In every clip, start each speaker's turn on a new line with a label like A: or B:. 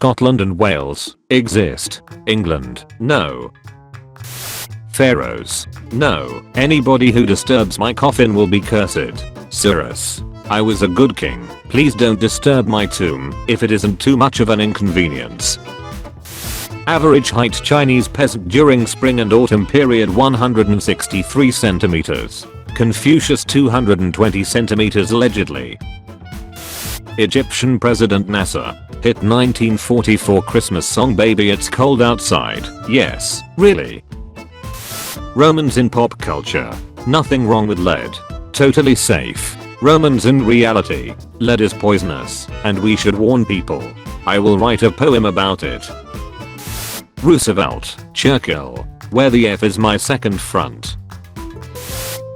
A: Scotland and Wales exist. England, no. Pharaohs, no. Anybody who disturbs my coffin will be cursed. Cyrus, I was a good king. Please don't disturb my tomb if it isn't too much of an inconvenience. Average height Chinese peasant during spring and autumn period 163 centimeters. Confucius 220 centimeters allegedly. Egyptian President Nasser. Hit 1944 Christmas song Baby It's Cold Outside. Yes, really. Romans in pop culture. Nothing wrong with lead. Totally safe. Romans in reality. Lead is poisonous and we should warn people. I will write a poem about it. Roosevelt, Churchill. Where the F is my second front.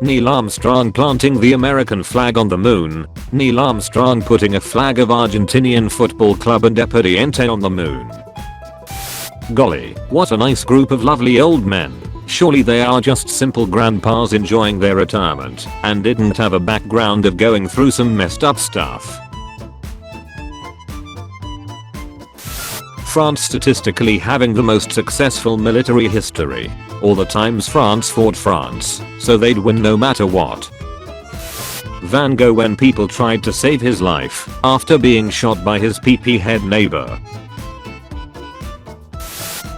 A: Neil Armstrong planting the American flag on the moon. Neil Armstrong putting a flag of Argentinian Football Club Independiente on the moon. Golly, what a nice group of lovely old men. Surely they are just simple grandpas enjoying their retirement and didn't have a background of going through some messed up stuff. France statistically having the most successful military history. All the times France fought France, so they'd win no matter what. Van Gogh when people tried to save his life after being shot by his pee-pee head neighbor.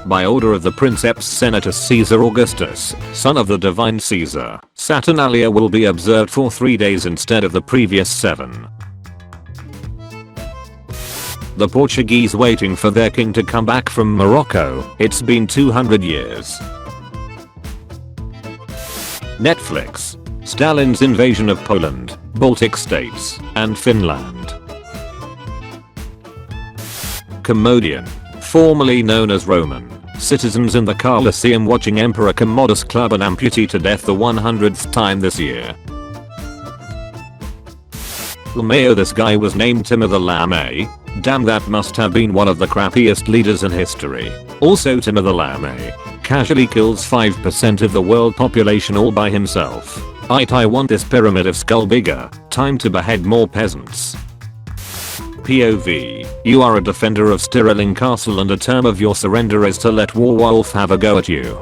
A: By order of the Princeps Senatus Caesar Augustus, son of the divine Caesar, Saturnalia will be observed for 3 days instead of the previous 7. The Portuguese waiting for their king to come back from Morocco. It's been 200 years. Netflix. Stalin's invasion of Poland, Baltic states, and Finland. Commodian. Formerly known as Roman. Citizens in the Colosseum watching Emperor Commodus club an amputee to death the 100th time this year. LMAO this guy was named Timothy Lame. Damn, that must have been one of the crappiest leaders in history. Also Timothy Lame casually kills 5% of the world population all by himself. I want this pyramid of skull bigger. Time to behead more peasants. POV. You are a defender of Stirling Castle and a term of your surrender is to let Warwolf have a go at you.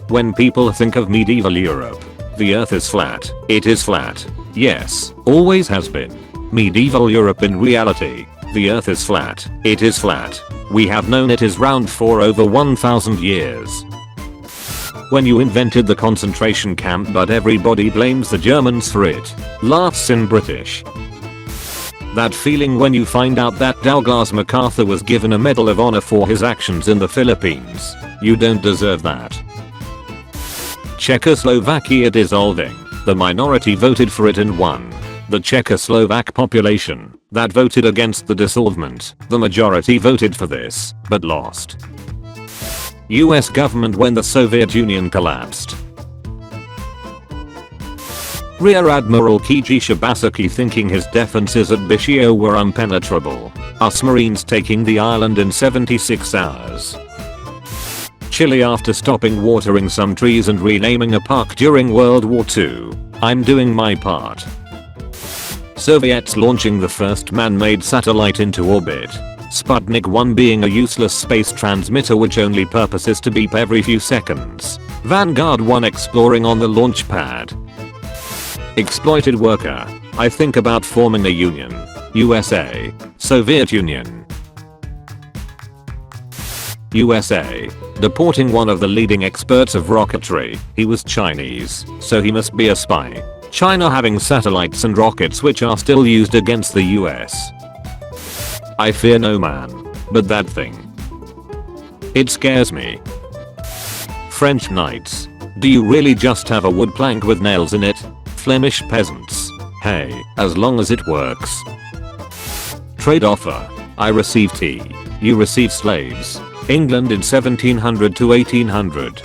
A: When people think of medieval Europe, the earth is flat. It is flat. Yes, always has been. Medieval Europe in reality, the earth is flat. It is flat. We have known it is round for over 1000 years. When you invented the concentration camp but everybody blames the Germans for it. Laughs in British. That feeling when you find out that Douglas MacArthur was given a Medal of Honor for his actions in the Philippines. You don't deserve that. Czechoslovakia dissolving. The minority voted for it and won. The Czechoslovak population that voted against the dissolvement, the majority voted for this, but lost. US government when the Soviet Union collapsed. Rear Admiral Kiji Shibasaki thinking his defenses at Bishio were impenetrable. Us Marines taking the island in 76 hours. Chile after stopping watering some trees and renaming a park during World War II. I'm doing my part. Soviets launching the first man-made satellite into orbit. Sputnik 1 being a useless space transmitter which only purpose is to beep every few seconds. Vanguard 1 exploring on the launch pad. Exploited worker. I think about forming a union. USA. Soviet Union. USA. Deporting one of the leading experts of rocketry. He was Chinese, so he must be a spy. China having satellites and rockets which are still used against the US. I fear no man, but that thing. It scares me. French knights. Do you really just have a wood plank with nails in it? Flemish peasants. Hey, as long as it works. Trade offer. I receive tea. You receive slaves. England in 1700 to 1800.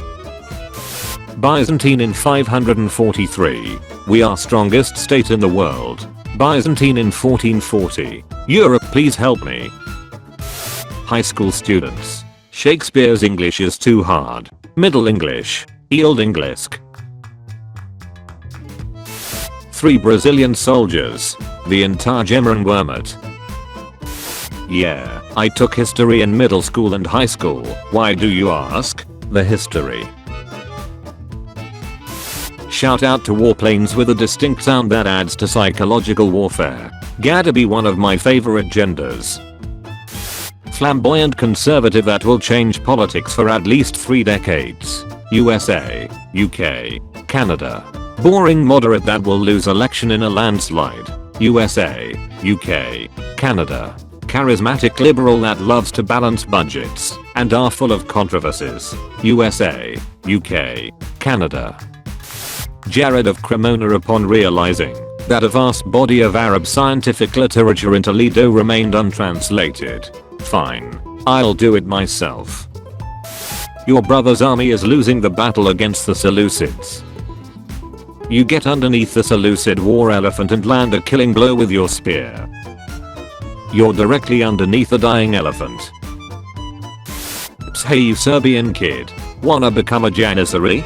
A: Byzantine in 543. We are strongest state in the world. Byzantine in 1440. Europe please help me. High school students. Shakespeare's English is too hard. Middle English. Old English. 3 Brazilian soldiers. The entire Gemerin Wermut. Yeah, I took history in middle school and high school. Why do you ask? The history. Shout out to warplanes with a distinct sound that adds to psychological warfare. Gotta be one of my favorite genders. Flamboyant conservative that will change politics for at least 3 decades. USA, UK, Canada. Boring moderate that will lose election in a landslide. USA, UK, Canada. Charismatic liberal that loves to balance budgets and are full of controversies. USA, UK, Canada. Jared of Cremona upon realizing that a vast body of Arab scientific literature in Toledo remained untranslated. Fine. I'll do it myself. Your brother's army is losing the battle against the Seleucids. You get underneath the Seleucid war elephant and land a killing blow with your spear. You're directly underneath a dying elephant. Psst, hey you Serbian kid. Wanna become a janissary?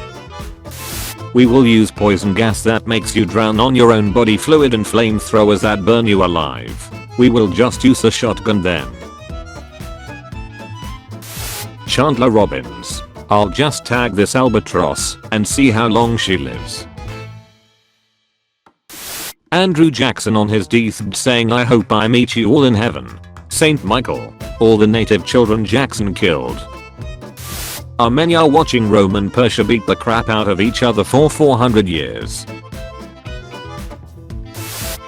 A: We will use poison gas that makes you drown on your own body fluid and flamethrowers that burn you alive. We will just use a shotgun then. Chandler Robbins. I'll just tag this albatross and see how long she lives. Andrew Jackson on his deathbed saying I hope I meet you all in heaven. Saint Michael. All the native children Jackson killed. Armenia watching Rome and Persia beat the crap out of each other for 400 years.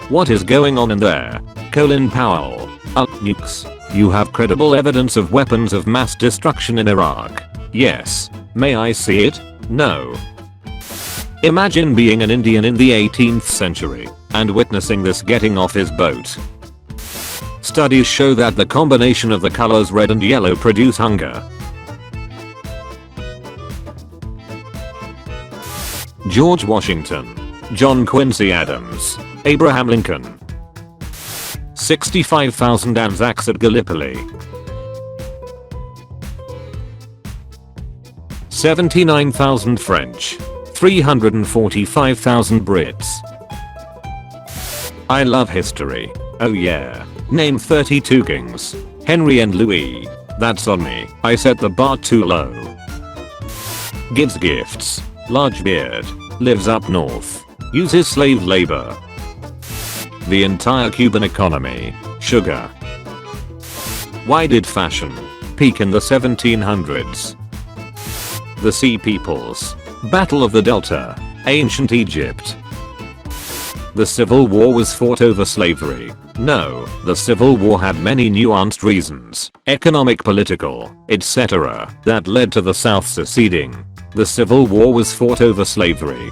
A: What is going on in there? Colin Powell. Nukes. You have credible evidence of weapons of mass destruction in Iraq. Yes. May I see it? No. Imagine being an Indian in the 18th century and witnessing this getting off his boat. Studies show that the combination of the colors red and yellow produce hunger. George Washington. John Quincy Adams. Abraham Lincoln. 65,000 Anzacs at Gallipoli. 79,000 French. 345,000 Brits. I love history. Oh yeah. Name 32 kings. Henry and Louis. That's on me. I set the bar too low. Gives gifts. Large beard. Lives up north. Uses slave labor. The entire Cuban economy. Sugar. Why did fashion peak in the 1700s? The Sea Peoples. Battle of the Delta. Ancient Egypt. The Civil War was fought over slavery. No, the Civil War had many nuanced reasons, economic, political, etc., that led to the South seceding. The Civil War was fought over slavery.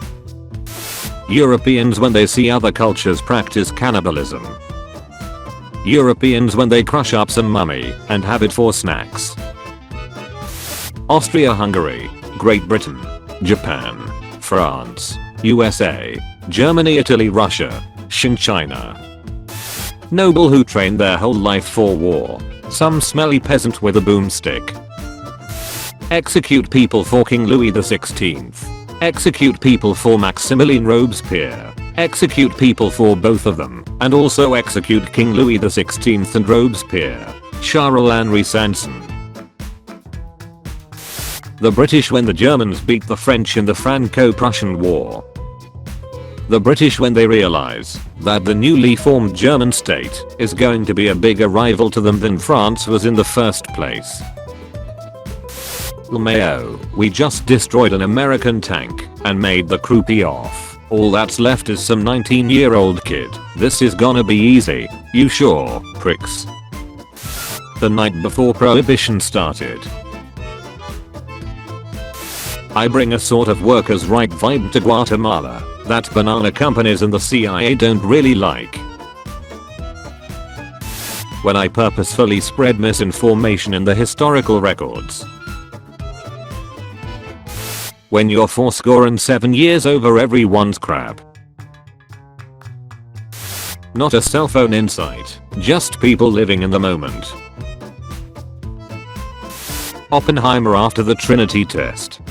A: Europeans when they see other cultures practice cannibalism. Europeans when they crush up some mummy and have it for snacks. Austria-Hungary, Great Britain, Japan, France, USA, Germany, Italy, Russia, China. Noble who trained their whole life for war. Some smelly peasant with a boomstick. Execute people for King Louis XVI. Execute people for Maximilien Robespierre. Execute people for both of them, and also execute King Louis XVI and Robespierre. Charles-Henri Sanson. The British when the Germans beat the French in the Franco-Prussian War. The British when they realize that the newly formed German state is going to be a bigger rival to them than France was in the first place. LMAO, we just destroyed an American tank and made the crew pee off. All that's left is some 19-year-old kid. This is gonna be easy. You sure, pricks? The night before Prohibition started. I bring a sort of workers' right vibe to Guatemala that banana companies and the CIA don't really like. When I purposefully spread misinformation in the historical records. When you're 47 years over everyone's crap. Not a cell phone insight, just people living in the moment. Oppenheimer after the Trinity test.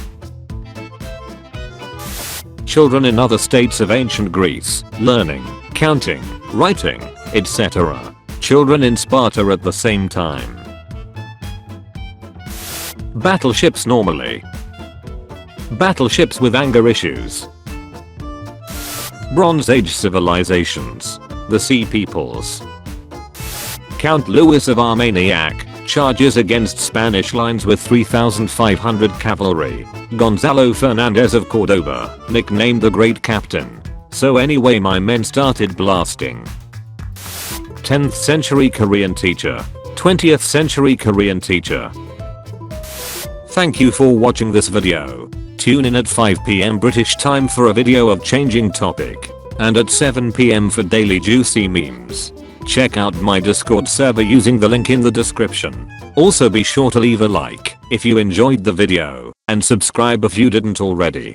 A: Children in other states of ancient Greece, learning, counting, writing, etc. children in Sparta at the same time. Battleships normally. Battleships with anger issues. Bronze Age civilizations. The Sea Peoples. Count Louis of Armagnac charges against Spanish lines with 3,500 cavalry. Gonzalo Fernandez of Cordoba, nicknamed the Great Captain. So anyway, my men started blasting. 10th century Korean teacher. 20th century Korean teacher. Thank you for watching this video. Tune in at 5 PM British time for a video of changing topic. And at 7 PM for daily juicy memes. Check out my Discord server using the link in the description. Also be sure to leave a like if you enjoyed the video and subscribe if you didn't already.